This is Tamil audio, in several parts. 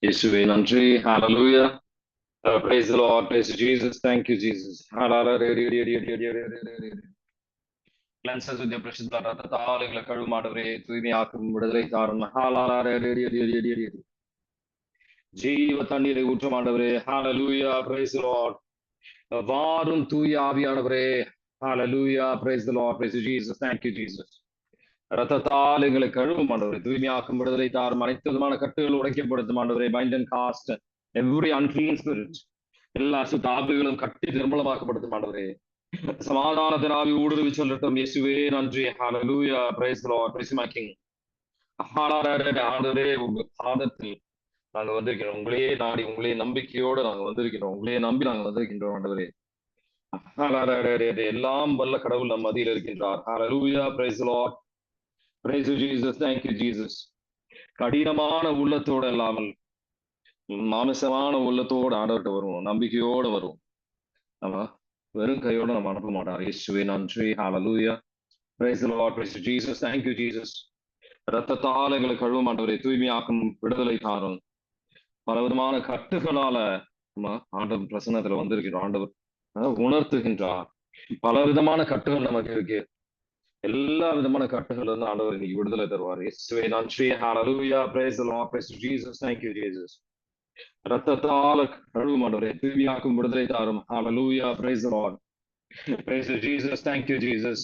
இயேசுவே நன்றி. Hallelujah. Praise the Lord. Praise Jesus. Thank you, Jesus. Cleanse us with your precious blood. ரத்தத்தால் எங்களை கழுவுமாண்டவரே, தூய்மையாக்கும் விடுதலை தாரும். ஜீவ தண்ணீரை ஊற்றமாண்டவரே. Hallelujah. Praise the Lord. வாரும் தூய ஆவியானவரே. Hallelujah. Praise the Lord. Praise Jesus. Thank you, Jesus. ரத்தத்தால் எங்களை கழுவும் ஆண்டவரே, தூய்மையாக்கும் விடுதலை தாரும். அனைத்து விதமான கட்டுகள் உடைக்கப்படுத்தும் ஆண்டவரே. Bind and cast every unclean spirit, எல்லா அசுத்த ஆவிகளும் கட்டி நிர்மலமாக்கப்படுத்தும் ஆண்டவரே. சமாதானத்தின் ஆவி ஊடுருவி சொல்லட்டும். இயேசுவே நன்றி. ஹalleluya. praise the Lord. praise my king. ஆண்டவரே, உங்க பாதத்தில் நாங்க வந்திருக்கிறோம். உங்களையே நாடி, உங்களையே நம்பிக்கையோடு நாங்க வந்திருக்கிறோம். உங்களையே நம்பி நாங்க வந்திருக்கின்றோம் ஆண்டவரே. எல்லாம் வல்ல கடவுள் நம் மத்தியில் இருக்கின்றார். ஹalleluya. praise the Lord. praise you Jesus. thank you Jesus. கடினமான உள்ளத்தோடு இல்லாமல் மாமிசமான உள்ளத்தோடு ஆண்டவர்கிட்ட வருவோம், நம்பிக்கையோடு வருவோம். நம்ம வெறும் கையோட நம்ம அனுப்ப மாட்டார். இயேசுவே நன்றி. ஹalleluya. praise the Lord. praise Jesus. thank you Jesus. ரத்தத்தால் எங்களை கழுவ மாட்டவரை, தூய்மையாக்கும் விடுதலை தாரும். பல விதமான கட்டுகளால நம்ம ஆண்டவர் பிரசன்னத்துல வந்திருக்கிறோம். ஆண்டவர் உணர்த்துகின்றார். பல விதமான கட்டுகள் நமக்கு இருக்கு. எல்லா விதமான கட்டுகள் வந்து ஆண்டவர் இன்னைக்கு விடுதலை தருவார். இயேசுவே நன்றி. ஹalleluya. praise the Lord. praise Jesus. thank you Jesus. ரத்தத்தால கழுவும் ஆண்டவரே, தூய்மையாக்கும் விடுதலை தாரும். ஹalleluya. praise the Lord. praise Jesus. thank you Jesus.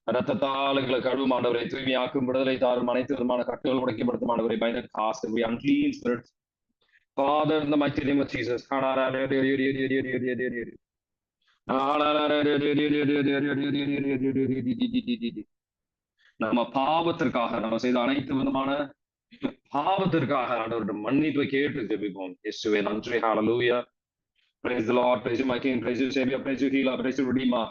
ரத்தத்தால் எங்களை கழுவும் ஆண்டவரை, தூய்மையாக்கும் விடுதலை தாரும். அனைத்து விதமான கட்டுகள் உடைக்கப்படுத்தும் ஆண்டவரை. bind and cast every unclean spirit, Father, in the mighty name of Jesus. நம்ம பாவத்திற்காக, நம்ம செய்த அனைத்து விதமான பாவத்திற்காக ஆண்டவரிடம் மன்னிப்பை கேட்டு ஜெபிப்போம். இயேசுவே நன்றி. ஹalleluya. praise the Lord. praise my king. praise you savior. praise you healer. praise you redeemer.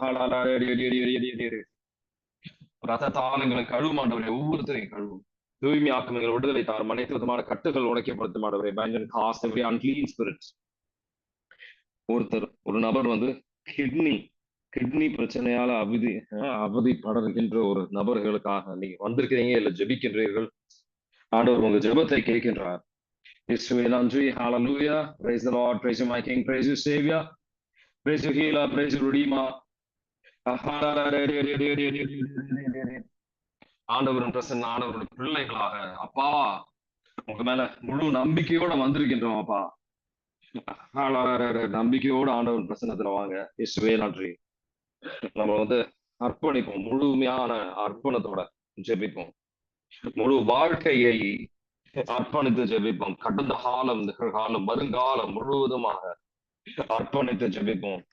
ரத்தத்தால் எங்களை கழுவும் ஆண்டவரே, ஒவ்வொருத்தரையும் கழுவும். தூய்மையாக்கும் எங்கள் விடுதலை தாரும். அனைத்து விதமான கட்டுகள் உடைக்கப்படுத்தும் ஆண்டவரே. bind and cast every unclean spirits. ஒரு நபர் வந்து கிட்னி பிரச்சனையால அவதிப்படர்கின்ற ஒரு நபர்களுக்காக நீங்க வந்திருக்கிறீங்க, இல்ல ஜெபிக்கின்றீர்கள். ஆண்டவர் உங்க ஜெபத்தை கேட்கின்றார். இயேசுவே நன்றி. ஹalleluya. praise the Lord. praise you my king. praise you savior. praise you healer. praise you redeemer. ஆண்டவரின் பிரசன்ன, ஆண்டவருடைய பிள்ளைகளாக அப்பா உங்க மேல முழு நம்பிக்கையோட வந்திருக்கின்றோம். அப்பா நம்பிக்கையோட ஆண்டவர் பிரசன்னத்துல வாங்க. இயேசுவே நன்றி. நம்ம வந்து அர்ப்பணிப்போம், முழுமையான அர்ப்பணத்தோட ஜெபிப்போம். முழு வாழ்க்கையை அர்ப்பணித்து ஜெபிப்போம். கடந்த காலம், காலம், வருங்காலம் முழுவதுமாக அர்ப்பணித்து ஜெபிப்போம்.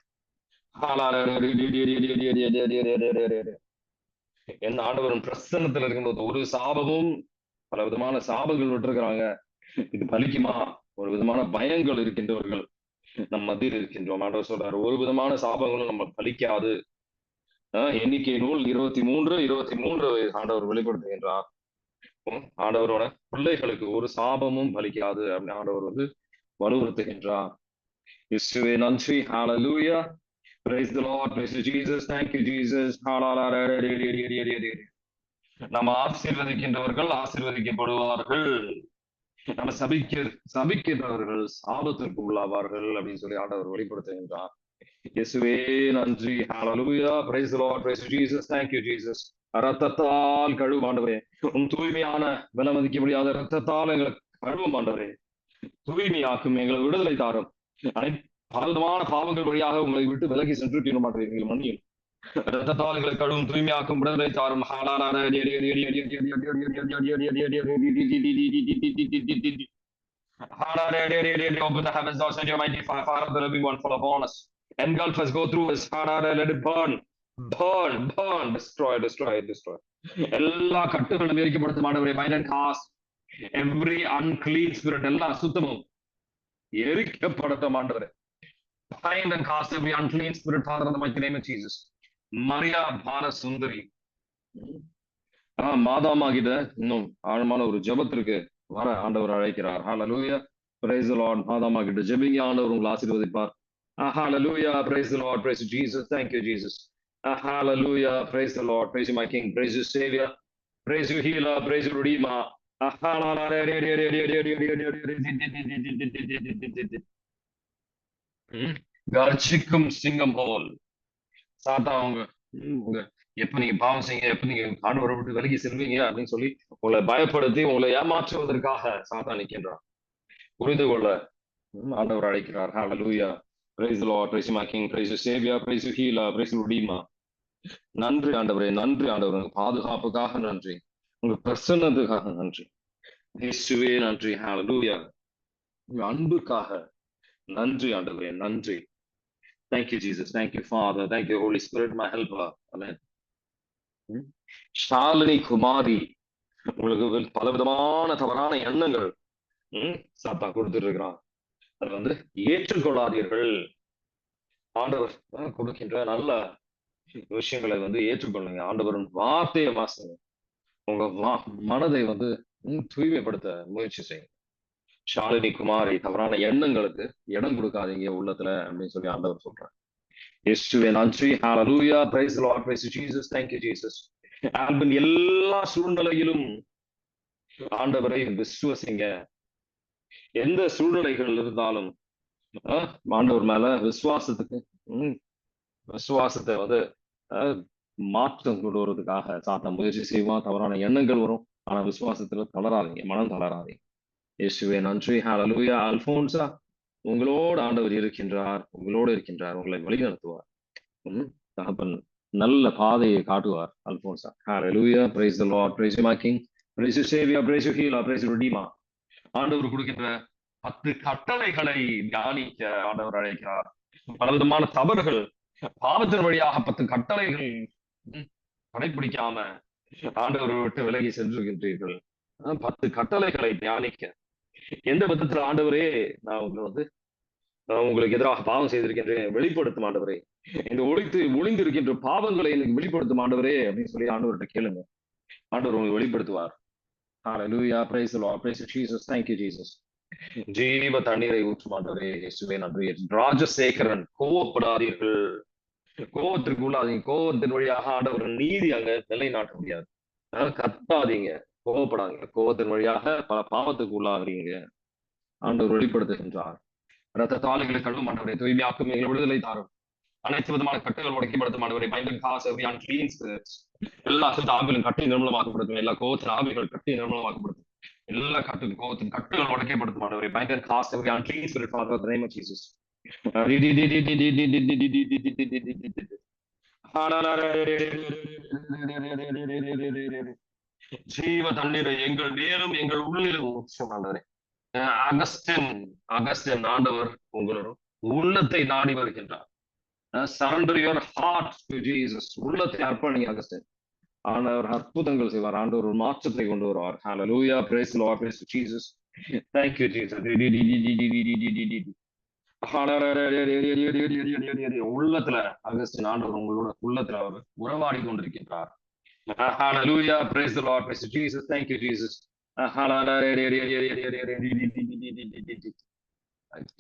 என் ஆண்டவரின் பிரசன்னத்துல இருக்கும்போது ஒரு சாபமும், பல விதமான சாபங்கள் விட்டுருக்கிறாங்க. இது பலிக்குமா? ஒரு விதமான பயங்கள் இருக்கின்றவர்கள் நம் மத்தியில் இருக்கின்றோம். ஆண்டவர் சொல்றாரு, ஒரு விதமான சாபங்களும் நம்ம பலிக்காது. எண்ணிக்கை நூல் 23:23 ஆண்டவர் வெளிப்படுத்துகின்றார். ஆண்டவரோட பிள்ளைகளுக்கு ஒரு சாபமும் பலிக்காது அப்படின்னு ஆண்டவர் வந்து வலுவுறுத்துகின்றார். இயேசுவே நன்றி. ஹalleluya. praise the Lord. praise Jesus. thank you Jesus. நம்ம ஆசீர்வதிக்கின்றவர்கள் ஆசீர்வதிக்கப்படுவார்கள், நம்ம சபிக்கின்றவர்கள் சாபத்திற்கு உள்ளாவார்கள் அப்படின்னு சொல்லி ஆண்டவர் வெளிப்படுத்துகின்றார். இயேசுவே நன்றி. ஹalleluya. praise the Lord. praise Jesus. thank you Jesus. ரத்தத்தால் கழுவும் ஆண்டவரே, தூய்மையான விலை மதிக்க முடியாத ரத்தத்தால் எங்களை கழுவும் ஆண்டவரே, தூய்மையாக்கும் எங்களை விடுதலை தாரும். பலவிதமான பாவங்கள் வழியாக உங்களை விட்டு விலகி சென்று மாட்டேன் மண்ணில் ரத்தத்தால் எங்களை கழுவும், தூய்மையாக்கும் விடுதலை தாரும். Open the heavens, thou send your mighty fire of the living one full upon us. Engulf us, go through us. Let it burn. Burn, burn, destroy, destroy, destroy. எல்லா கட்டுகளும் எரிக்கப்படுத்தும் ஆண்டவரே. bind and cast every unclean spirit, எல்லா அசுத்தமும் எரிக்கப்படட்டும் ஆண்டவரே. bind and cast every unclean spirit, Father, in the mighty name of Jesus. Maria பால சுந்தரி மாதாமா கிட்ட இன்னும் ஆழமான ஒரு ஜெபத்திற்கு வர ஆண்டவர் அழைக்கிறார். ஹalleluya. praise the Lord. மாதாமா கிட்ட ஜெபிங்க, ஆண்டவர் உங்களை ஆசீர்வதிப்பார். Hallelujah. praise the Lord. praise Jesus. thank you Jesus. Hallelujah. praise the Lord. praise you my king. praise you savior. praise you healer, praise you redeemer. கர்ஜிக்கும் சிங்கம் போல் சாத்தா அவங்க உங்க எப்ப நீங்க பாவம் செய்யுங்க, எப்ப நீங்க ஆண்டவரை விட்டு விலகி செல்வீங்க அப்படின்னு சொல்லி உங்களை பயப்படுத்தி உங்களை ஏமாற்றுவதற்காக சாத்தா நிற்கின்றான். புரிந்து கொள்ள ஆண்டவர் அழைக்கிறார். ஹalleluya, praise the lord, praise my king, praise you savior, praise you healer, praise you redeemer. நன்றி ஆண்டவரே, நன்றி ஆண்டவரே, உங்க பாதுகாப்புக்காக நன்றி, உங்க பிரசன்னத்துக்காக நன்றி, இயேசுவே நன்றி. ஹalleluya, உங்க அன்புக்காக நன்றி ஆண்டவரே, நன்றி. Thank you Jesus, thank you Father, thank you Holy Spirit, my helper. Amen. Shalini குமாரி, உங்களுக்கு பலவிதமான தவறான எண்ணங்கள் சாத்தா கொடுத்துட்டு இருக்கிறான். அது வந்து ஏற்றுக்கொள்ளாதீர்கள். ஆண்டவர் கொடுக்கின்ற நல்ல விஷயங்களை வந்து ஏற்றுக்கொள்ளுங்க. ஆண்டவரின் வார்த்தையை வாசிங்க. உங்க மனதை வந்து தூய்மைப்படுத்த முயற்சி செய்யுங்க. ஷாலினி குமாரி, தவறான எண்ணங்களுக்கு இடம் கொடுக்காதீங்க உள்ளத்துல அப்படின்னு சொல்லி ஆண்டவர் சொல்றார். இயேசுவே நன்றி. ஹalleluya, praise the Lord, praise Jesus, thank you Jesus. Albin எல்லா சூழ்நிலையிலும் ஆண்டவரை விசுவசிங்க. எந்த சூழ்நிலைகள் இருந்தாலும் ஆண்டவர் மேல விசுவாசத்தை வந்து மாற்றம் கொண்டு வருவதற்காக சாத்தா முயற்சி செய்வான். தவறான எண்ணங்கள் வரும். ஆனா விசுவாசத்துல தளராதீங்க, மனம் தளராதீங்க. இயேசுவே நன்றி. ஹalleluya. அல்போன்சா, உங்களோடு ஆண்டவர் இருக்கின்றார், உங்களோடு இருக்கின்றார், உங்களை வழி நடத்துவார். தகப்பன் நல்ல பாதையை காட்டுவார். அல்போன்சா, ஹalleluya, praise the Lord, praise my king, praise you savior, praise you healer, praise you redeemer. ஆண்டவர் கொடுக்கின்ற 10 கட்டளைகளை தியானிக்க ஆண்டவர் அழைக்கிறார். பலவிதமான தவறுகள், பாவத்தின் வழியாக 10 கட்டளைகள் கடைபிடிக்காம ஆண்டவரை விட்டு விலகி சென்றிருக்கின்றீர்கள். 10 கட்டளைகளை தியானிக்க, எந்த விதத்துல ஆண்டவரே நான் உங்களை வந்து உங்களுக்கு எதிராக பாவம் செய்திருக்கின்றேன் வெளிப்படுத்தும் ஆண்டவரே, இந்த ஒளிந்து இருக்கின்ற பாவங்களை எனக்கு வெளிப்படுத்தும் ஆண்டவரே அப்படின்னு சொல்லி ஆண்டவர்கிட்ட கேளுங்க. ஆண்டவர் உங்களுக்கு வெளிப்படுத்துவார். ஹalleluya, praise the Lord, praise Jesus, thank you Jesus. ஜீவ தண்ணீரை ஊற்றும் ஆண்டவரே, இயேசுவே நன்றி. ராஜசேகரன், கோவப்படாதீர்கள், கோவத்திற்கு உள்ளாதீங்க. கோவத்தின் வழியாக ஆண்டவர் நீதி அங்க நிலைநாட்ட முடியாது. கத்தாதீங்க, கோவப்படாதீங்க. கோவத்தின் வழியாக பல பாவத்துக்கு உள்ளாகிறீங்க. ஆண்டவர் வெளிப்படுத்துகின்றார். ரத்த தாளுகளை கழுவும் ஆண்டவரை, தூய்மையாக்கும் எங்களை விடுதலை தாரும். அனைத்து விதமான கட்டுகள் உடைக்கப்படுத்தும் ஆண்டவரை, பயங்கர காசு எல்லா ஆவிலும் கட்டி நிர்மூலமாக்கப்படுத்தும். எல்லா கோவத்தின் ஆவிகள் கட்டி நிர்மூலமாக்கப்படுத்தும். எல்லா கோவத்தின் கட்டுகள் உடைக்கப்படுத்தும் ஆண்டவரை, பயங்கர காசு unclean spirit, Father, in the name of Jesus. ஜீவ தண்ணீரை எங்கள் நேரம் எங்கள் உள்ளிலும் ஆண்டவரே. அகஸ்டின் ஆண்டவர் உங்களோட உள்ளத்தை நாடி வருகின்றார். Surrender your heart to Jesus. உள்ளத்தை அர்ப்பணிங்க அகஸ்டின். ஆண்டவர் அற்புதங்கள் செய்வார். ஆண்டவர் ஒரு மாற்றத்தை கொண்டு வருவார். Hallelujah, praise the Lord, praise Jesus. Thank you Jesus. உள்ளத்துல அகஸ்டின் ஆண்டவர் உங்களோட உள்ளத்துல அவர் உறவாடி கொண்டிருக்கின்றார். Hallelujah, praise the Lord, praise Jesus. Thank you Jesus.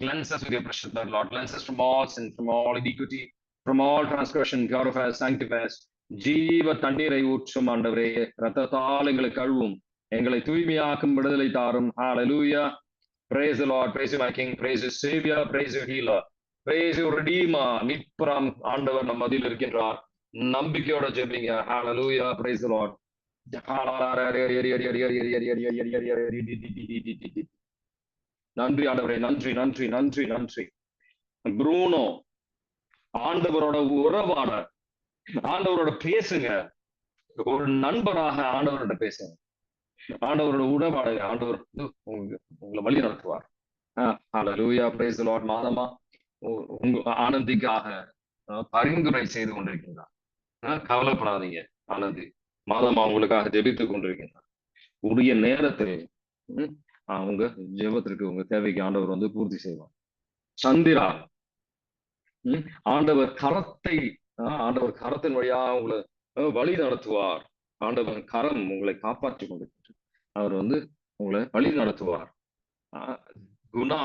Cleanse us with your precious blood, Lord. Cleanse us from all sin, from all iniquity, from all transgression. Purify us, sanctify us. ஜீவ தண்ணீரை ஊற்றும் ஆண்டவரே, ரத்தத்தால் எங்களை கழுவும், எங்களை தூய்மையாக்கும், விடுதலை தாரும். Hallelujah, praise the Lord, praise you my king, praise you savior, praise you healer, praise you redeemer. நிற்புறம் ஆண்டவர் நம் மத்தியில் இருக்கின்றார். நம்பிக்கையோட ஜெபிங்க. Hallelujah, praise the Lord. நன்றி ஆண்டவரே, நன்றி நன்றி நன்றி நன்றி. ப்ரூனோ, ஆண்டவரோட உறவாட ஆண்டவரோட பேசுங்க. ஒரு நண்பராக ஆண்டவரோட பேசுங்க. ஆண்டவரோட உறவாட ஆண்டவர் உங்களை வழி நடத்துவார். ஹalleluya, praise the Lord. மாதமா உங்க ஆனந்திக்காக பரிந்துரை செய்து கொண்டிருக்கின்றார். கவலைப்படாதீங்க ஆனந்தி. மாதமா உங்களுக்காக ஜெபித்துக் கொண்டிருக்கின்றார். உரிய நேரத்தில் அவங்க ஜெபத்திற்கு உங்க தேவைக்கு ஆண்டவர் வந்து பூர்த்தி செய்வார். சந்திரா, ஆண்டவர் கரத்தின் வழியா உங்களை வழி நடத்துவார். ஆண்டவர் கரம் உங்களை காப்பாற்றி கொண்டிருக்கிறார். அவர் வந்து உங்களை வழி நடத்துவார். குணா,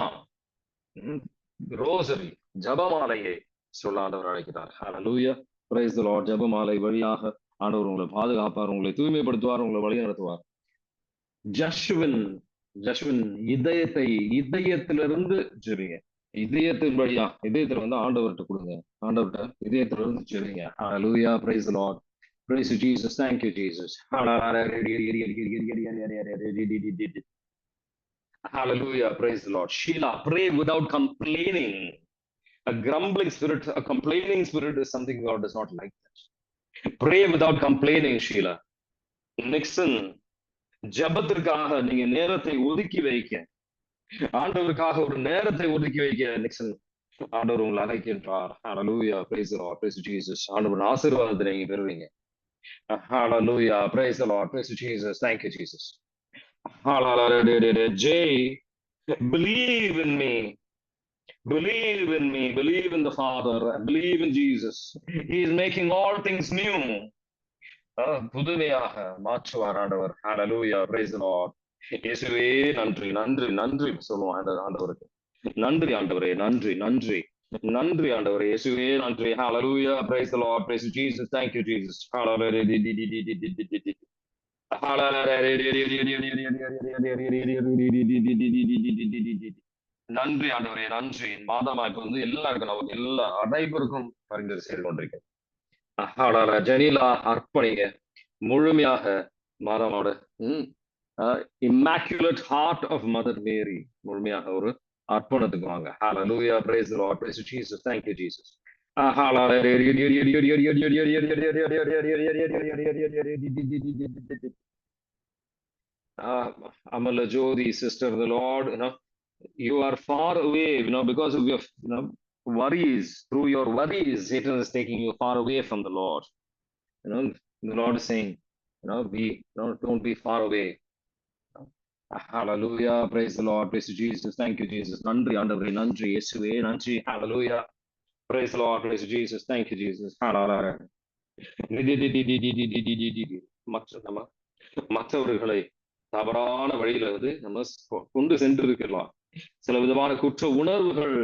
ரோசரி, ஜபமாலையை சொல்ல ஆண்டவர் அழைக்கிறார். ஹalleluya, praise the Lord. ஜபமாலை வழியாக ஆண்டவர் உங்களை பாதுகாப்பார், உங்களை தூய்மைப்படுத்துவார், உங்களை வழி நடத்துவார். ஜஷ்வின் ஜஷ்வின் இதயத்திலிருந்து ஜெபிங்க. இதயத்தின் வழியா இதயத்துல வந்து ஆண்டவர்கிட்ட கொடுங்க. ஆண்டவர்கிட்ட இதயத்துல இருந்து ஜெபிங்க. ஹalleluya, praise the Lord, praise you Jesus, thank you Jesus. Hallelujah, praise the Lord. Sheila, pray without complaining. A grumbling spirit, a complaining spirit is something God does not like. Pray without complaining, Sheila. Nixon, ஜபத்திற்காக நீங்க நேரத்தை ஒதுக்கி வைக்க, ஆண்டவருக்காக ஒரு நேரத்தை ஒதுக்கி வைக்க நிக்சன் ஆண்டவர் உங்களை அழைக்கின்றார். ஹalleluya, praise the Lord, praise Jesus. ஆண்டவர் ஆசீர்வாதத்தை நீங்க பெறுவீங்க. Hallelujah, praise the Lord, praise Jesus, thank you Jesus. Hallelujah. Jay, believe in me, believe in me, believe in the Father, believe in Jesus. He is making all things new. புதுமையாக மாற்றுவார் ஆண்டவர். ஹalleluya, praise the Lord. இயேசுவே நன்றி நன்றி நன்றி சொல்லுவோம் ஆண்டவருக்கு. நன்றி ஆண்டவரே, நன்றி நன்றி நன்றி ஆண்டவரே, இயேசுவே நன்றி. ஹalleluya, praise the Lord, praise Jesus, thank you Jesus. நன்றி ஆண்டவரே, நன்றி. மாதமா இப்ப வந்து எல்லாருக்கும் நமக்கு எல்லா அனைவருக்கும் பரிந்துரை செய்து கொண்டிருக்கேன். ஜெனிலா அர்ப்பணிங்க முழுமையாக மாதாவோட இம்மாக்குலேட் ஹார்ட் ஆஃப் மதர் மேரி முழுமையாக ஒரு அர்ப்பணத்துக்கு வாங்க. ஹalleluya, praise the Lord, praise Jesus, thank you Jesus. Amala Jodi, sister, the Lord, you are far away, because of your, worries. Through your worries, Satan is taking you far away from the Lord. The Lord is saying, don't be far away. Hallelujah, praise the Lord, praise Jesus, thank you Jesus. Nandri ஆண்டவரே, நன்றி இயேசுவே, நன்றி. Hallelujah, praise the Lord, praise Jesus, thank you Jesus. Hallelujah. மற்றவர்களை தவறான வழியில வந்து நம்ம கொண்டு சென்றிருக்கலாம். சில விதமான குற்ற உணர்வுகள்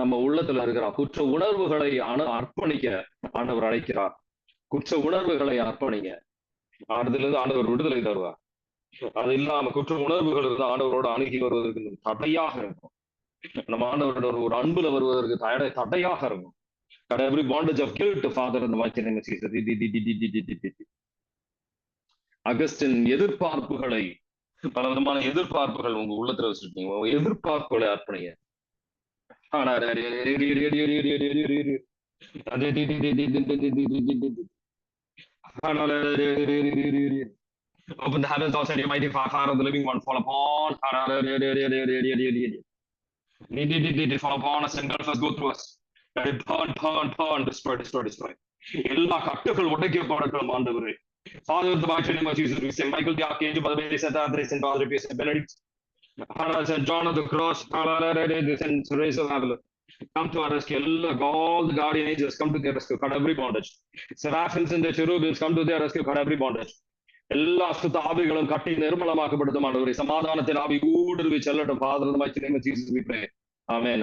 நம்ம உள்ளத்துல இருக்கிறார். குற்ற உணர்வுகளை அர்ப்பணிக்க ஆண்டவர் அழைக்கிறார். குற்ற உணர்வுகளை அர்ப்பணிங்க. அதுல இருந்து ஆண்டவர் விடுதலை தருவார். அது இல்லாம குற்ற உணர்வுகள் இருந்து ஆண்டவரோட அணுகி வருவதற்கு தடையாக இருக்கும். நம்ம ஆண்டவரோட ஒரு அன்புல வருவதற்கு தடையாக இருக்கும். Every bondage of guilt, Father, in the mighty name of Jesus. Augustine எதிர்பார்ப்புகளை, பல விதமான எதிர்பார்ப்புகள் உங்க உள்ளத்துல வச்சிருக்கீங்க. எதிர்பார்ப்புகளை அர்ப்பணிங்க. Open the heavens outside your mighty fire of the living one, fall upon, fall upon us, engulf us, go through us. Let it burn, destroy. எல்லா கட்டுகள் உடைக்கப்படட்டும் ஆண்டவரே. Father, in the mighty name of Jesus, we say, Michael the Archangel, by the way, Saint Andres, and Father, we say, Benedict, Saint John of the Cross, Saint Teresa of Avila, come to our rescue. All the guardian angels come to their rescue, cut every bondage. Seraphims and the cherubims come to their rescue, cut every bondage. எல்லா சுத்த ஆவிகளும் கட்டி நிர்மலமாக்கப்படுத்தும் ஆண்டவரே. சமாதானத்தின் ஆவி ஊடுருவி செல்லட்டும். Father, in the mighty name of Jesus, we pray. Amen.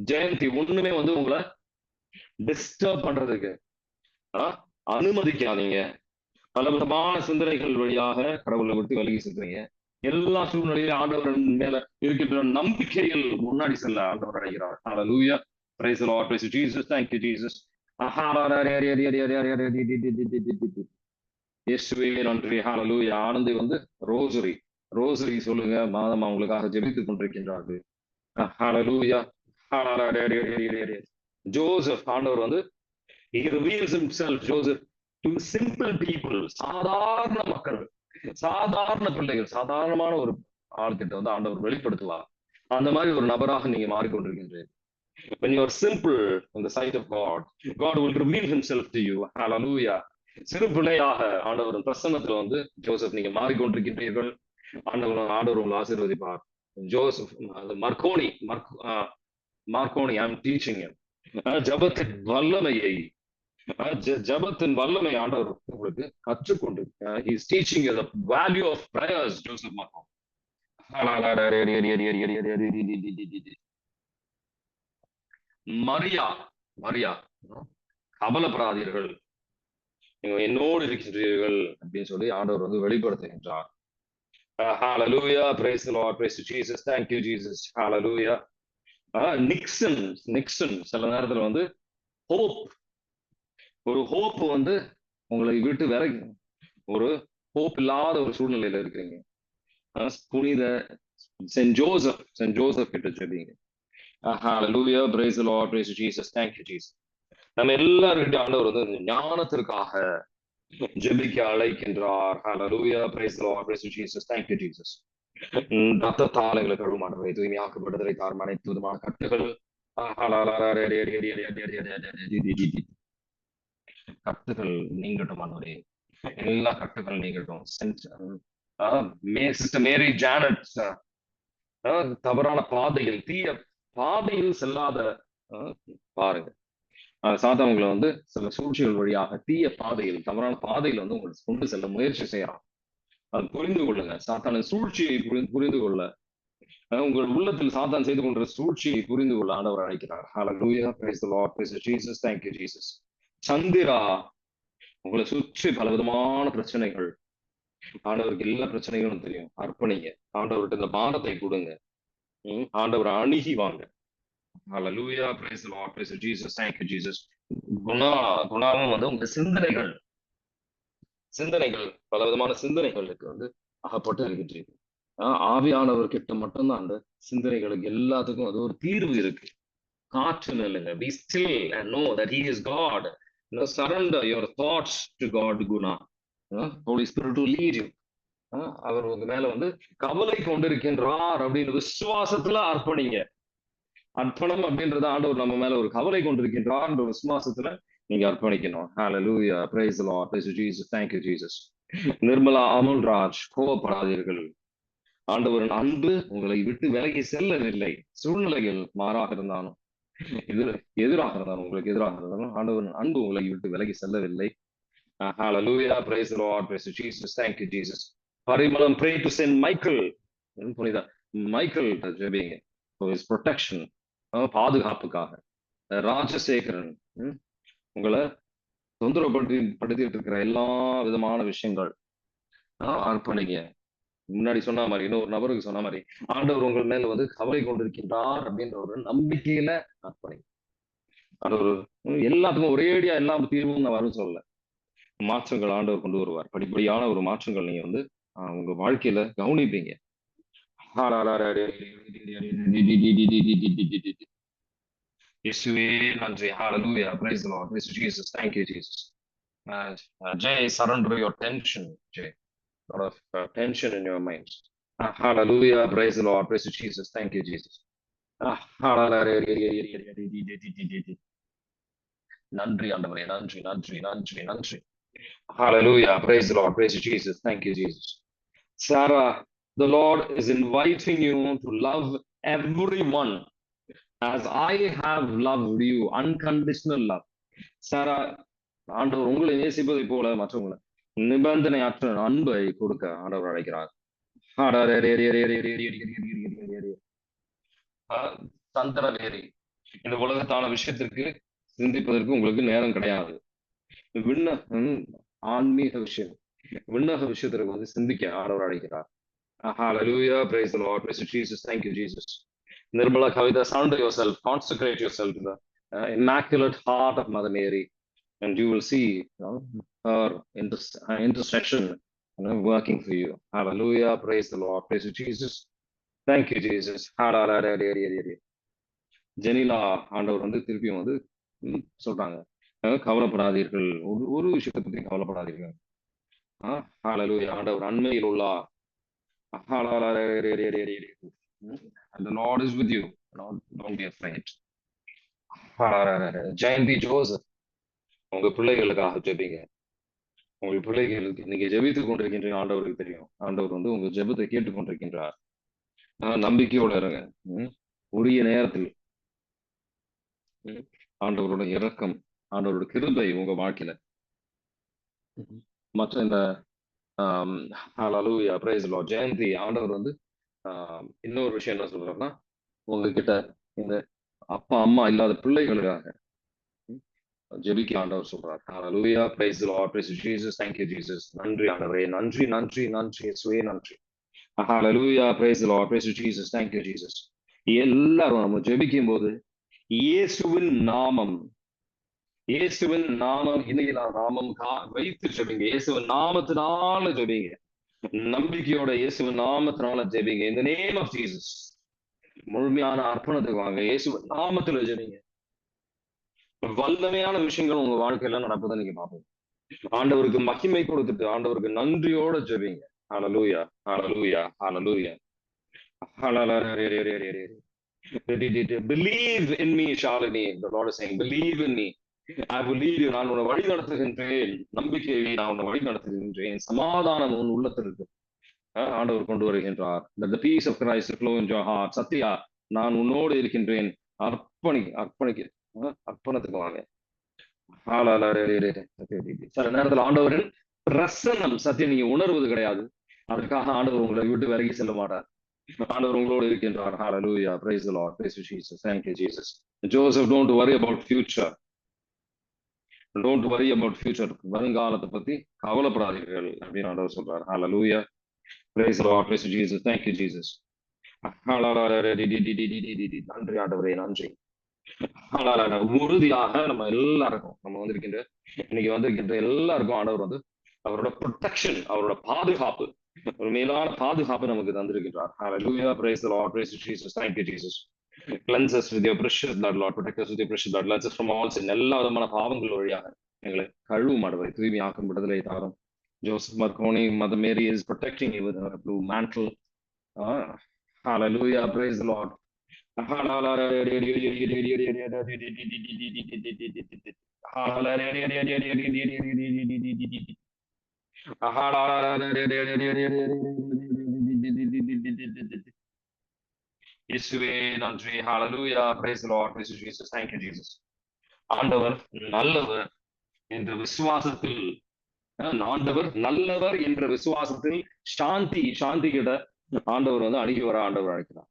Jayanthi, ஒண்ணுமே வந்து உங்களை டிஸ்டர்ப் பண்றதுக்கு அனுமதிக்காதீங்க. பல விதமான சிந்தனைகள் வழியாக கடவுளை விட்டு விலகி செல்றீங்க. எல்லா சூழ்நிலையிலும் ஆண்டவர் மேல இருக்கின்ற நம்பிக்கையில் முன்னாடி செல்ல ஆண்டவர் அழைக்கிறார். Hallelujah, praise the Lord, praise Jesus, thank you Jesus. இயேசுவே நன்றி. Hallelujah. ஆனந்தி வந்து ரோசரி சொல்லுங்க. மாதம் அவங்களுக்காக ஜெபித்துக் கொண்டிருக்கின்றார்கள். Hallelujah. ஜோசப், ஆண்டவர் வந்து he reveals himself, Joseph, to simple people, சாதாரண மக்கள், சாதாரண பிள்ளைகள், சாதாரணமான ஒரு ஆள்கிட்ட வந்து ஆண்டவர் வெளிப்படுத்துவார். அந்த மாதிரி ஒரு நபராக நீங்க மாறிக்கொண்டிருக்கின்றீர்கள். When you are simple in the sight of God, God will reveal himself to you. Hallelujah. சிறு பிள்ளையாக ஆண்டவர் பிரசன்னத்துல வந்து ஜோசப் நீங்க மாறிக்கொண்டிருக்கின்றீர்கள். ஆண்டவர் உங்களை ஆசீர்வதிப்பார். ஜோசப், மார்க்கோனி, ஐ அம் டீச்சிங் him. ஜபத்தின் வல்லமை ஆண்டவர் உங்களுக்கு கற்றுக்கொண்டு he is teaching you the value of prayers, Joseph Marconi. Maria, கவலைப்படாதீர்கள். நீங்க என்னோடு இருக்கின்றீர்கள் அப்படின்னு சொல்லி ஆண்டவர் வந்து வெளிப்படுத்துகின்றார். Hallelujah, praise the Lord, praise to Jesus, thank you Jesus, hallelujah. Nixon Nixon சில நேரத்துல வந்து ஹோப், ஒரு ஹோப் வந்து உங்களை விட்டு விலகி ஒரு ஹோப் இல்லாத ஒரு சூழ்நிலையில இருக்கிறீங்க. புனித சென்ட் ஜோசப் கிட்ட ஜெபிங்க. Hallelujah, praise the Lord, praise to Jesus, thank you Jesus. நம்ம எல்லாருக்கிட்ட ஆண்டவர் வந்து ஞானத்திற்காக ஜெபிக்க அழைக்கின்றார். Hallelujah, praise the Lord, praise to Jesus, thank you Jesus. ரத்தத்தால் எங்களை கழுவுமானவரை தூய்மையாக்கப்பட்டதை தார் அனைத்து விதமான கட்டுகள் கட்டுகள் நீங்கட்டும் ஆண்டவரே, எல்லா கட்டுகள் நீங்கட்டும். சிஸ்டர் மேரி ஜானட் தவறான பாதையில் தீய பாதையில் செல்லாத பாருங்க, சாத்தான் உங்களை வந்து சில சூழ்ச்சிகள் வழியாக தீய பாதையில் தவறான பாதையில் வந்து உங்களை கொண்டு செல்ல முயற்சி செய்யறான். அது புரிந்து கொள்ளுங்க. சாத்தானின் சூழ்ச்சியை புரிந்து கொள்ள, உங்கள் உள்ளத்தில் சாத்தான் செய்து கொண்ட சூழ்ச்சியை புரிந்து கொள்ள ஆண்டவர் அழைக்கிறார். Hallelujah, praise the Lord, praise Jesus, thank you Jesus. Chandra, உங்களை சுற்றி பலவிதமான பிரச்சனைகள், ஆண்டவருக்கு எல்லா பிரச்சனைகளும் தெரியும். அர்ப்பணிங்க, ஆண்டவர்கிட்ட இந்த பாரத்தை கொடுங்க, ஆண்டவர் அணுகி வாங்க. Hallelujah, praise the Lord, praise Jesus, thank you Jesus. குணாவும் வந்து உங்க சிந்தனைகள் பலவிதமான சிந்தனைகளுக்கு வந்து அகப்பட்டு இருக்கின்றீங்க. ஆவியானவர் கிட்ட மட்டும்தான் அந்த சிந்தனைகளுக்கு எல்லாத்துக்கும் அது ஒரு தீர்வு இருக்கு. காற்று நில்லுங்க. Be still and know that he is God. Surrender your thoughts to God, Guna. Holy Spirit will lead you. அவர் உங்க மேல வந்து கவலை கொண்டிருக்கின்றார் அப்படின்னு விசுவாசத்துல அர்ப்பணிங்க. அர்ப்பணம் அப்படின்றது ஆண்டவர் நம்ம மேல ஒரு கவலை கொண்டிருக்கின்றார் என்ற விசுவாசத்துல நீங்க அர்ப்பணிக்கணும். Hallelujah, praise the Lord, praise Jesus, thank you Jesus. Nirmala Amulraj, கோபப்படாதீர்கள். ஆண்டவரின் அன்பு உங்களை விட்டு விலகி செல்லவில்லை. சூழ்நிலைகள் மாறாக இருந்தாலும் எதிராக இருந்தாலும் உங்களுக்கு எதிராக இருந்தாலும் ஆண்டவரின் அன்பு உங்களை விட்டு விலகி செல்லவில்லை. Hallelujah, praise the Lord, praise Jesus, thank you Jesus. Parimalam, pray to Saint Michael. புனித மைக்கேல் ஜெபிங்க for his protection, பாதுகாப்புக்காக. ராஜசேகரன், உங்களை தொந்தரவுப்படுத்திட்டு இருக்கிற எல்லா விதமான விஷயங்கள் அர்ப்பணிங்க. முன்னாடி சொன்ன மாதிரி இன்னொரு நபருக்கு சொன்ன மாதிரி ஆண்டவர் உங்கள் மேல வந்து கவலை கொண்டிருக்கின்றார் அப்படின்ற ஒரு நம்பிக்கையில அர்ப்பணிங்க. அது ஒரு எல்லாத்துக்கும் ஒரேடியா எல்லா தீர்வும் நான் வரும் சொல்ல, மாற்றங்கள் ஆண்டவர் கொண்டு வருவார். படிப்படியான ஒரு மாற்றங்கள் நீங்க வந்து உங்க வாழ்க்கையில கவனிப்பீங்க. இயேசுவே நன்றி. Hallelujah, praise the Lord, praise Jesus, thank you Jesus. Jay, surrender your tension, Jay. A lot of tension in your mind. Hallelujah, praise the Lord, praise Jesus, thank you Jesus. நன்றி ஆண்டவரே, நன்றி நன்றி நன்றி நன்றி. Hallelujah, praise the Lord, praise Jesus, thank you Jesus. Sarah, the Lord is inviting you to love everyone as I have loved you, unconditional love. Sarah, ஆண்டவர் உங்களை நேசிப்பதை போல மற்றவங்களை நிபந்தனையற்ற அன்பை கொடுக்க ஆண்டவர் அழைக்கிறார். சந்திரவேரி, இந்த உலகத்தான விஷயத்திற்கு சிந்திப்பதற்கு உங்களுக்கு நேரம் கிடையாது. ஆன்மீக விஷயம், விண்ணக விஷயத்திற்கு வந்து சிந்திக்க ஆண்டவர் அழைக்கிறார். Hallelujah, praise the Lord, praise Jesus, thank you Jesus. Nirmala Kavita, surrender yourself, consecrate yourself to the immaculate heart of Mother Mary, and you will see her intercession working for you. Hallelujah, praise the Lord, praise Jesus, thank you Jesus. ஜெனிலா, ஆண்டவர் வந்து திருப்பியும் வந்து சொல்றாங்க, கவலைப்படாதீர்கள், ஒரு விஷயத்தை பத்தி கவலைப்படாதீர்கள். Hallelujah, ஆண்டவர் அண்மையில் உள்ளார். And the Lord is with you. Don't be afraid. Jayanthi Joseph, உங்க பிள்ளைகளுக்காக ஜெபிங்க. உங்க பிள்ளைகளுக்கு நீங்க ஜெபித்துக் கொண்டிருக்கின்ற ஆண்டவருக்கு தெரியும். ஆண்டவர் வந்து உங்க ஜெபத்தை கேட்டுக் கொண்டிருக்கின்றார். நம்பிக்கையோட இருங்க. உரிய நேரத்தில் ஆண்டவரோட இரக்கம், ஆண்டவரோட கிருபை உங்க வாழ்க்கையில. மற்ற இந்த Hallelujah, praise the Lord. Jayanthi, ஆண்டவர் வந்து இன்னொரு விஷயம் என்ன சொல்றாருன்னா, உங்ககிட்ட இந்த அப்பா அம்மா இல்லாத பிள்ளைகளுக்காக ஜெபிக்க ஆண்டவர் சொல்றார். ஹalleluya, praise the Lord, praise Jesus, thank you Jesus. நன்றி ஆண்டவரே, நன்றி நன்றி நன்றி இயேசுவே நன்றி. ஹalleluya, praise the Lord, praise Jesus, thank you Jesus. எல்லாரும் நம்ம ஜெபிக்கும் போது இயேசுவின் நாமம், இயேசுவின் நாமம், இணையிலா நாமம் வைத்து ஜெபிங்க. இயேசுவின் நாமத்தினால ஜெபிங்க. நம்பிக்கையோட இயேசுவின் நாமத்தினால ஜெபிங்க. in the name of Jesus. முழுமையான அர்ப்பணத்துக்கு வாங்க. இயேசுவின் நாமத்துல ஜெபிங்க. வல்லமையான விஷயங்கள் உங்க வாழ்க்கையில நடப்பதை நீங்க பார்ப்பீங்க. ஆண்டவருக்கு மகிமை கொடுத்துட்டு ஆண்டவருக்கு நன்றியோட ஜெபிங்க. ஹalleluya, ஹalleluya, ஹalleluya. Believe in me, Shalini. The Lord is saying, believe in me. I will lead you. நான் உன்னை வழி நடத்துகின்றேன். நம்பிக்கையை நான் உன்னை வழி நடத்துகின்றேன். சமாதானம் உன் உள்ளத்தில் இருக்கு. ஆண்டவர் கொண்டு வருகின்றார். Let the peace of Christ flow into your heart. Sathya, நான் உன்னோடு இருக்கின்றேன். அர்ப்பணத்துக்கு வாங்க. சில நேரத்தில் ஆண்டவரின் பிரசன்னம் சத்தியம் நீங்க உணர்வது கிடையாது. அதற்காக ஆண்டவர் உங்களை விட்டு விலகி செல்ல மாட்டார். ஆண்டவர் உங்களோடு இருக்கின்றார். Hallelujah, praise the Lord, praise Jesus, thank you Jesus. Joseph, don't worry about future. Don't worry about future. வருங்காலத்தை பத்தி கவலைப்படாதீர்கள் அப்படின்னு ஆண்டவர் சொல்றார். Hallelujah, praise the Lord, praise Jesus, thank you Jesus. நன்றி ஆண்டவரே, நன்றி. உறுதியாக நம்ம எல்லாருக்கும், நம்ம வந்திருக்கின்ற இன்னைக்கு வந்திருக்கின்ற எல்லாருக்கும் ஆண்டவர் வந்து அவரோட ப்ரொடெக்ஷன், அவரோட பாதுகாப்பு, ஒரு மேலான பாதுகாப்பு நமக்கு தந்திருக்கின்றார். Hallelujah, praise the Lord, praise Jesus, thank you Jesus. Cleanse us with your precious blood, Lord. Protect us with your precious blood. Cleanse us from all sin. எல்லா விதமான பாவங்கள் வழியாக எங்களை கழுவு மாடுவதை தூய்மையாக்கும் விடுதலை தாரும். Joseph Marconi, Mother Mary is protecting you with her blue mantle. Hallelujah, praise the Lord. இயேசுவே நன்றி. Hallelujah, praise the Lord, praise Jesus, thank you Jesus. ஆண்டவர் நல்லவர் என்ற விசுவாசத்தில், ஆண்டவர் நல்லவர் என்ற விசுவாசத்தில் சாந்தி கிட்ட ஆண்டவர் வந்து அணுகி வர ஆண்டவர் அழைக்கிறார்.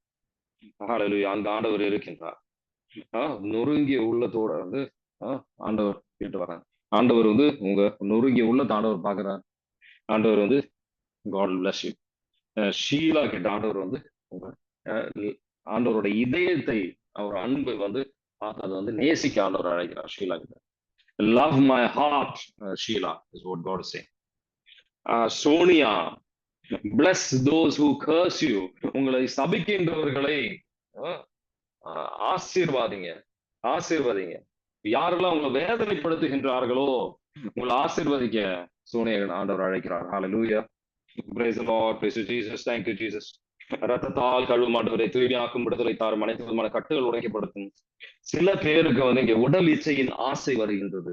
ஹalleluya, அந்த ஆண்டவர் இருக்கின்றார். நொறுங்கிய உள்ளத்தோட வந்து ஆண்டவர் கேட்டு வர்றார். ஆண்டவர் வந்து உங்க நொறுங்கிய உள்ளத்தை ஆண்டவர் பார்க்கிறார். ஆண்டவர் வந்து God bless you. ஷீலா கிட்ட ஆண்டவர் வந்து உங்க ஆண்டவரோட இதயத்தை, அவர் அன்பு வந்து அதை வந்து நேசிக்க ஆண்டவர் அழைக்கிறார். ஷீலா கிட்ட love my heart, Sheila is what God is saying. Sonia, bless those who curse you. உங்களை சபிக்கின்றவர்களை ஆசீர்வாதிங்க. யாரெல்லாம் உங்களை வேதனைப்படுத்துகின்றார்களோ உங்களை ஆசீர்வதிக்க சோனியா ஆண்டவர் அழைக்கிறார். Hallelujah, praise the Lord, praise Jesus, thank you Jesus. ரத்தத்தால் கழுவும் ஆண்டவரை தூய்மையாக்கும் விடுதலை தாரும், அனைத்து விதமான கட்டுகள் உடைக்கப்படுத்தும். சில பேருக்கு வந்து இங்க உடல் இச்சையின் ஆசை வருகின்றது.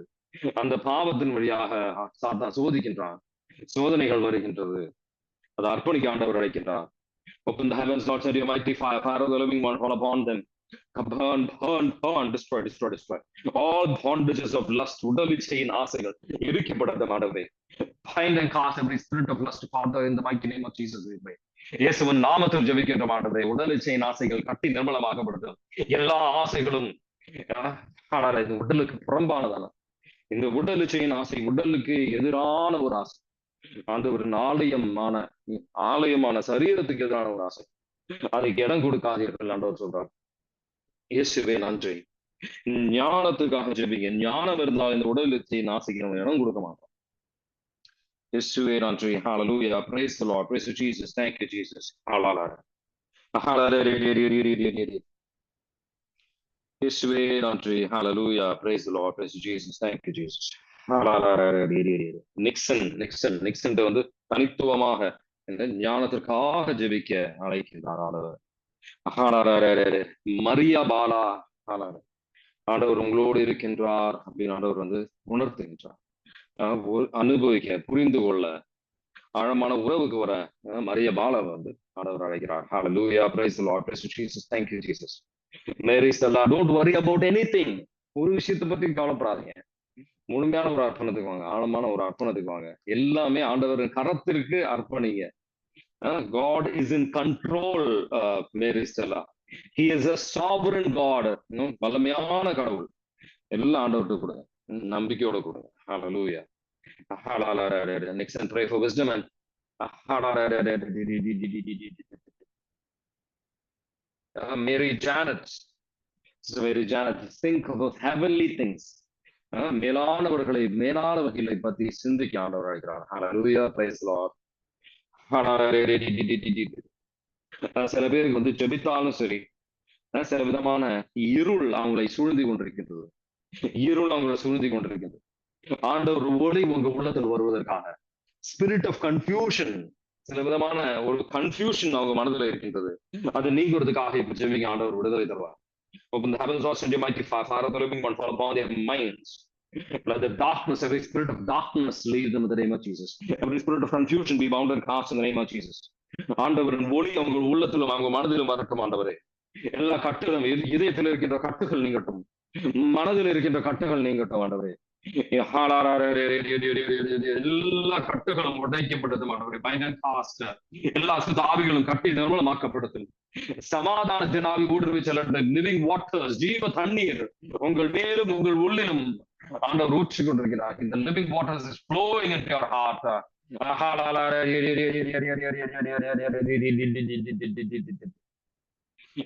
அந்த பாவத்தின் வழியாக சாத்தான் சோதிக்கின்றான், சோதனைகள் வருகின்றது. அதை அர்ப்பணிக்க ஆண்டவர் அழைக்கின்றார். Open the heavens, Lord, send your mighty fire of the living one, fall upon them. Burn, destroy. All bondages of lust, உடல் இச்சையின் ஆசைகள் எரிக்கப்படட்டும் ஆண்டவரே. Bind and cast every spirit of lust, Father, in the mighty name of Jesus we pray. இயேசுவின் நாமத்தில் ஜெபிக்கின்ற ஆண்டவரே, உடல் இச்சையின் ஆசைகள் கட்டி நிர்மலமாகப்படட்டும். எல்லா ஆசைகளும் இது உடலுக்கு புறம்பானதான, இந்த உடல் இச்சையின் ஆசை உடலுக்கு எதிரான ஒரு ஆசை, அந்த ஒரு ஆலயமான சரீரத்துக்கு எதிரான ஒரு ஆசை. அதுக்கு இடம் கொடுக்காதீர்கள் ஆண்டவர் சொல்றார். இயேசுவே நன்றி. ஞானத்துக்காக ஜெபிங்க. ஞானம் இருந்தால் இந்த உடல் இச்சையின் ஆசைக்கு நம்ம இடம் கொடுக்க மாட்டோம். இயேசுவே நன்றி. Hallelujah, praise the Lord, praise Jesus, thank you Jesus. இயேசுவே நன்றி. Hallelujah, praise the Lord, praise Jesus, thank you Jesus. Nixon வந்து தனித்துவமாக இந்த ஞானத்திற்காக ஜெபிக்க அழைக்கின்றார் ஆண்டவர். மரியா பாலா, ஆண்டவர் உங்களோடு இருக்கின்றார் அப்படின்னு ஆண்டவர் வந்து உணர்த்துகின்றார். அனுபவிக்க, புரிந்து கொள்ள, ஆழமான உறவுக்கு வர மரியா பாலா வந்து ஆண்டவர் அழைக்கிறார். Hallelujah, praise the Lord, praise Jesus, thank you Jesus. Mary Stella, don't worry about anything. ஒரு விஷயத்தை பத்தி கவலைப்படாதீங்க. முழுமையான ஒரு அர்ப்பணத்துக்கு வாங்க, ஆழமான ஒரு அர்ப்பணத்துக்கு வாங்க. எல்லாமே ஆண்டவரின் கரத்திற்கு அர்ப்பணிங்க. God is in control, Mary Stella. He is a sovereign God. வல்லமையான கடவுள். எல்லாம் ஆண்டவர்கிட்ட கொடுங்க. நம்பிக்கையோட கொடுங்க. Hallelujah. Next and pray for wisdom and Mary Janet. Mary Janet, think of those heavenly things. மேலானவர்களை மேலானவர்களை பத்தி சிந்திக்க ஆண்டவர் அழைக்கிறார். Hallelujah, praise the Lord. சில பேருக்கு வந்து ஜெபித்தாலும் சரி, சில விதமான இருள் அவங்களை சூழ்ந்து கொண்டிருக்கின்றது. இருள் அவங்களை சூழ்ந்து கொண்டிருக்கின்றது. ஆண்டவர் ஒளி உங்க உள்ளத்தில் வருவதற்காக ஸ்பிரிட் ஆஃப் கன்ஃபியூஷன், சில விதமான ஒரு கன்ஃபியூஷன் அவங்க மனதில் இருக்கின்றது. அது நீங்குறதுக்காக இப்ப ஜெபிங்க, ஆண்டவர் விடுதலை தருவார். Open the heavens, Lord, send your mighty fire of the living one, fall upon their minds. Let the darkness, every spirit of darkness, leave them in the name of Jesus. Every spirit of confusion be bound and cast in the name of Jesus. ஆண்டவரின் ஒளி அவங்க உள்ளத்திலும் அவங்க மனதிலும் வரட்டும். ஆண்டவரே, எல்லா கட்டுகளும், இதயத்தில் இருக்கின்ற கட்டுகள் நீங்கட்டும், மனதில் இருக்கின்ற கட்டுகள் நீங்கட்டும். ஆண்டவரே, எல்லா கட்டுகளும் உடைக்கப்பட்டது. ஆண்டவரே, பயங்கர எல்லா ஆவிகளும் கட்டி நிர்மலமாக்கப்படுத்தும். சமாதானத்தின் ஆவி ஊடுருவி செல்ல லிவிங் வாட்டர்ஸ், ஜீவ தண்ணீர் உங்கள் மேலும் உங்கள் உள்ளிலும் ஆண்டவர் ஊற்றிக் கொண்டிருக்கிறார். இந்த living waters is flowing into your heart.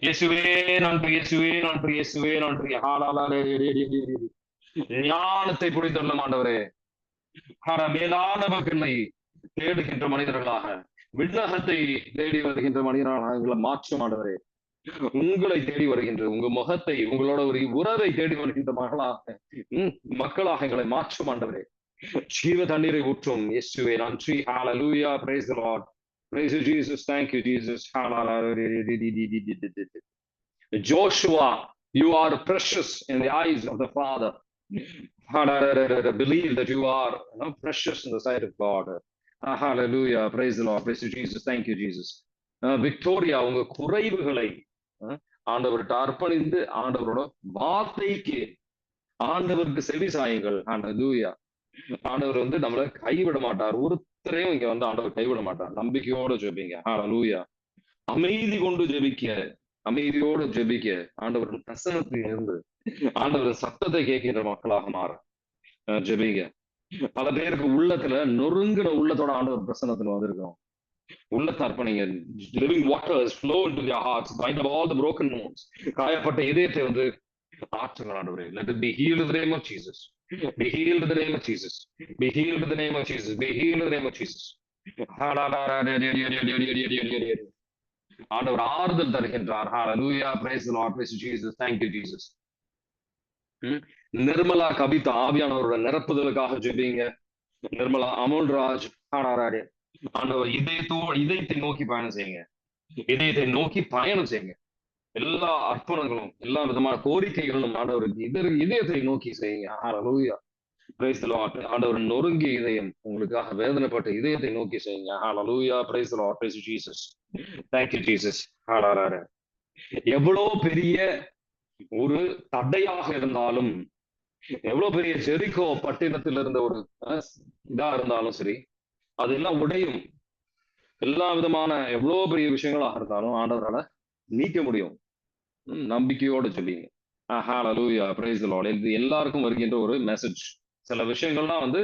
இயேசுவே நன்றி, இயேசுவே நன்றி, இயேசுவே நன்றி. ஞானத்தை புரிந்துள்ள ஆண்டவரே, மேலானவர்களை தேடுகின்ற மனிதர்களாக, விண்ணகத்தை தேடி வருகின்ற மனிதர்களாக எங்களை மாற்றும் ஆண்டவரே. உங்களை தேடி வருகின்ற உங்க முகத்தை, உங்களோட ஒரு உறவை தேடி வருகின்ற மக்களாக எங்களை மாற்றும் ஆண்டவரே. ஜீவ தண்ணீரை ஊற்றும் இயேசுவே நன்றி. Hallelujah, praise the Lord, praise you Jesus, thank you Jesus. Joshua, you are precious in the eyes of the Father. Believe that you are precious in the sight of God. Hallelujah, praise the Lord, praise you Jesus, thank you Jesus. Victoria, உங்க குறைவுகளை ஆண்டவர்கிட்ட அர்ப்பணிந்து ஆண்டவரோட வார்த்தைக்கு ஆண்டவருக்கு செவி சாயுங்கள். Hallelujah. ஆண்டவர் வந்து நம்மளை கைவிட மாட்டார். ஒருத்தரையும் இங்க வந்து ஆண்டவர் கைவிட மாட்டார். நம்பிக்கையோட ஜெபிங்க. Hallelujah. அமைதி கொண்டு ஜெபிக்க, அமைதியோடு ஜெபிக்க, ஆண்டவரின் பிரசன்னத்தில் இருந்து ஆண்டவர் சத்தத்தை கேட்கின்ற மக்களாக மாற ஜெபிங்க. பல பேருக்கு உள்ளத்துல நொறுங்குற உள்ளத்தோட ஆண்டவர் பிரசன்னத்துல வந்திருக்கோம். உள்ளத்தை அர்ப்பணிங்க. Living waters flow into your hearts, bind up all the broken wounds. காயப்பட்ட இதயத்தை வந்து ஆற்றுங்கள் ஆண்டவரே. Let it be healed in the name of Jesus. Be healed in the name of Jesus. Be healed in the name of Jesus. Be healed in the name of Jesus. ஆண்டவர் ஆறுதல் தருகின்றார். Hallelujah, praise the Lord, praise Jesus, thank you Jesus. Nirmala Kavitha, ஆவியானவரோட நிரப்புதலுக்காக ஜெபிங்க. நிர்மலா அமோல்ராஜ், ஆண்டவர் இதயத்தை நோக்கி பயணம் செய்யுங்க. இதயத்தை நோக்கி பயணம் செய்யுங்க. எல்லா அர்ப்பணங்களும், எல்லா விதமான கோரிக்கைகளும் ஆண்டவருக்கு இதயத்தை நோக்கி செய்யுங்க. Hallelujah, praise the Lord. ஆண்டவர் நொறுங்கிய இதயம், உங்களுக்காக வேதனைப்பட்ட இதயத்தை நோக்கி செய்யுங்க. Hallelujah, praise the Lord, praise Jesus, thank you Jesus. எவ்வளவு பெரிய ஒரு தடையாக இருந்தாலும், எவ்வளவு பெரிய ஜெரிகோ பட்டினத்தில் இருந்த ஒரு இதா இருந்தாலும் சரி, அதெல்லாம் உடையும். எல்லா விதமான எவ்வளவு பெரிய விஷயங்களாக இருந்தாலும் ஆண்டவரால நீக்க முடியும். நம்பிக்கையோடு சொல்லிங்க. Hallelujah, praise the Lord. இது எல்லாருக்கும் வருகின்ற ஒரு மெசேஜ். சில விஷயங்கள்லாம் வந்து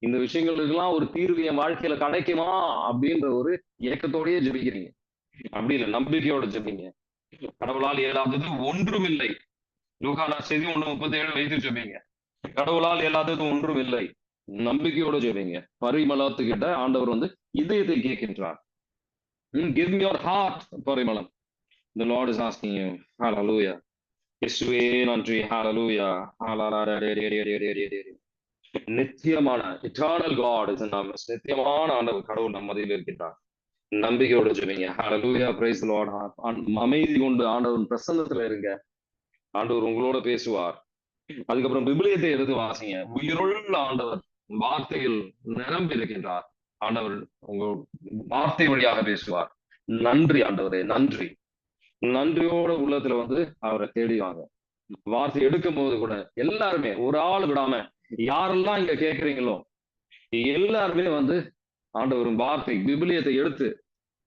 இந்த விஷயங்களுக்கெல்லாம் ஒரு தீர்வு என் வாழ்க்கையில கிடைக்குமா அப்படின்ற ஒரு ஏக்கத்தோடயே ஜெபிக்கிறீங்க. அப்படி இல்லை, நம்பிக்கையோட ஜெபிங்க. கடவுளால் இயலாதது ஒன்றும் இல்லை. லூக்கா செய்தி 1:37 வைத்து ஜெபிங்க. கடவுளால் இயலாதது ஒன்றும் இல்லை. நம்பிக்கையோட ஜெபிங்க. பரிமளத்துக்கிட்ட ஆண்டவர் வந்து இதயத்தை கேட்கின்றார். Give me your heart, Parimalam. The Lord is asking you. Hallelujah. இயேசுவே நன்றி. Hallelujah. நித்தியமான eternal God is in our midst. நித்தியமான ஆண்டவர் கடவுள் நம் மத்தியில் இருக்கின்றார். நம்பிக்கையோட ஜெபிங்க. Hallelujah, praise the Lord. அமைதி கொண்டு ஆண்டவரின் பிரசன்னத்துல இருங்க. ஆண்டவர் உங்களோட பேசுவார். அதுக்கப்புறம் விபிலியத்தை எடுத்து வாசிங்க. உயிருள்ள ஆண்டவர் வார்த்தையில் நிரம்பி இருக்கின்றார். ஆண்டவர் உங்க வார்த்தை வழியாக பேசுவார். நன்றி ஆண்டவரே, நன்றி. நன்றியோட உள்ளத்துல வந்து அவரை தேடிவாங்க. வார்த்தை எடுக்கும் போது கூட எல்லாருமே ஒரு ஆள் விடாம யாரெல்லாம் இங்க கேட்கறீங்களோ எல்லாருமே வந்து ஆண்டவரின் வார்த்தை விபிலியத்தை எடுத்து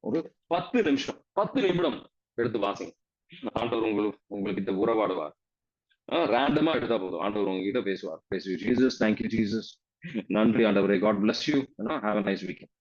ஒரு 10 நிமிடம் 10 நிமிடம் எடுத்து வாசிங்க. ஆண்டவர் உங்களுக்கு உங்ககிட்ட உறவாடுவார். ரேண்டமா எடுத்தா போதும், ஆண்டவர் உங்ககிட்ட பேசுவார். பேசு ஜீசஸ், தேங்க்யூ ஜீசஸ், நன்றி ஆண்டவரே, God bless you, have a nice weekend.